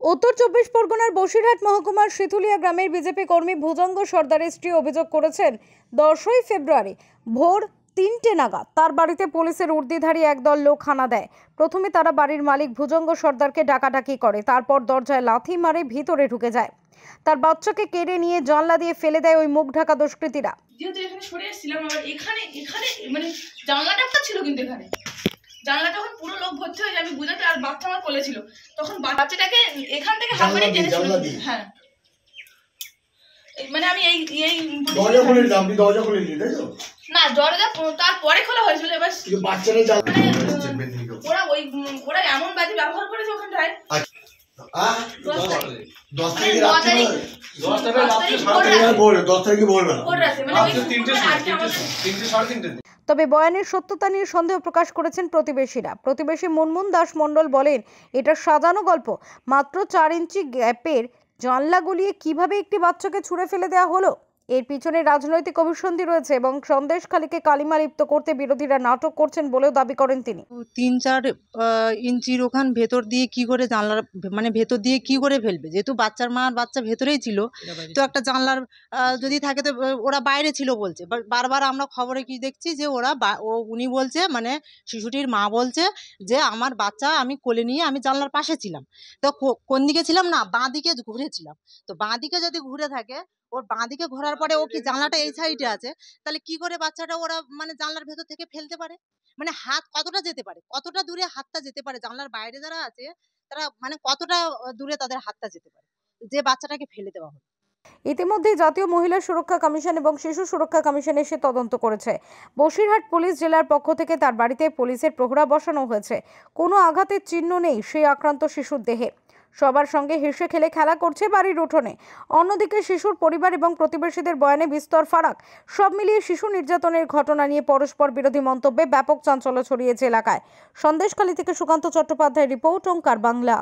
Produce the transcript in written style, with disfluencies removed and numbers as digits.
উত্তর চব্বিশ পরগনার বসিরহাট মহকুমার শিথুলিয়া গ্রামের বিজেপি কর্মী ভুজঙ্গ সর্দারের স্ত্রী অভিযোগ করেছেন 10ই ফেব্রুয়ারি ভোর 3টে নাগাদ তার বাড়িতে পুলিশের উর্দিধারী একদল লোক হানা দেয়। প্রথমে তারা বাড়ির মালিক ভুজঙ্গ সর্দারকে ডাকাডাকি করে, তারপর দরজায় লাথি মারে ভিতরে ঢুকে যায়। তার বাচ্চাকে কেড়ে নিয়ে জানলা দিয়ে ফেলে দেয় ওই মুখ ঢাকা দুষ্কৃতীরা। যেহেতু এখানে সরে এসেছিলাম, আবার এখানে এখানে মানে জানলাটা ছিল, কিন্তু এখানে জানলা যখন পুরো লোক ভর্তি হয়ে যায় আমি বুঝাতে, আর বাচ্চা আমার কোলে ছিল, তখন বাচ্চাটাকে এখান থেকে হাত মেরে টেনেছিল। হ্যাঁ, মানে আমি এই এই দরজা খুলে দিলাম, আপনি দরজা খুলে দিলেন তাই তো? না, দরজা তারপরে খোলা হয়েছিল। এবার বাচ্চারা ওরা এমন বাজে ব্যবহার করেছে ওখানটায়। 10 তারিখে রাত্রে 10 তারিখে ভোরবেলা। তবে বয়ানের সত্যতা নিয়ে সন্দেহ প্রকাশ করেছেন প্রতিবেশীরা। প্রতিবেশী মুনমুন দাস মণ্ডল বলেন, এটা সাজানো গল্প। মাত্র 4 ইঞ্চি গ্যাপের জানলা গলিয়ে কিভাবে একটি বাচ্চাকে ছুঁড়ে ফেলে দেওয়া হলো? এর পিছনে রাজনৈতিক অভিসন্ধি রয়েছে এবং সন্দেশখালীকে কালিমা লিপ্ত করতে বিরোধীরা নাটক করছেন বলেও দাবি করেন তিনি। 3-4 ইঞ্চির ওখান ভেতর দিয়ে কি করে জানলার মানে ভেতর দিয়ে কি করে ফেলবে? যেহেতু বাচ্চার মা আর বাচ্চা ভেতরেই ছিল, তো একটা জানলার যদি থাকে তো ওরা বাইরে ছিল বলছে। বারবার আমরা খবরে কি দেখছি যে উনি বলছে, মানে শিশুটির মা বলছে যে আমার বাচ্চা আমি কোলে নিয়ে আমি জানলার পাশে ছিলাম। তো কোন দিকে ছিলাম? না, বাঁ দিকে ঘুরেছিলাম। তো বাঁ দিকে যদি ঘুরে থাকে, ওর বাঁ দিকে ঘোরার পরে ও কি জানলাটা এই সাইডে আছে, তাহলে কি করে বাচ্চাটা ওরা মানে জানলার ভেতর থেকে ফেলতে পারে? মানে হাত কতটা যেতে পারে, কতটা দূরে হাতটা যেতে পারে? জানলার বাইরে যারা আছে তারা মানে কতটা দূরে তাদের হাতটা যেতে পারে যে বাচ্চাটাকে ফেলে দেওয়া হলো? ইতিমধ্যে জাতীয় মহিলা সুরক্ষা কমিশন এবং শিশু সুরক্ষা কমিশন এসে তদন্ত করেছে। বসিরহাট পুলিশ জেলার পক্ষ থেকে তার বাড়িতে পুলিশের প্রহরা বসানো হয়েছে। কোনো আঘাতের চিহ্ন নেই সেই আক্রান্ত শিশুর দেহে। সবার সঙ্গে হেসে খেলে খেলা করছে বাড়ির উঠোনে। অন্যদিকে শিশুর পরিবার এবং প্রতিবেশীদের বয়ানে বিস্তর ফারাক। সব মিলিয়ে শিশু নির্যাতনের ঘটনা নিয়ে পরস্পর বিরোধী মন্তব্যে ব্যাপক চাঞ্চল্য ছড়িয়েছে এলাকায়। সন্দেশখালী থেকে সুকান্ত চট্টোপাধ্যায়ের রিপোর্ট, ওঙ্কার বাংলা।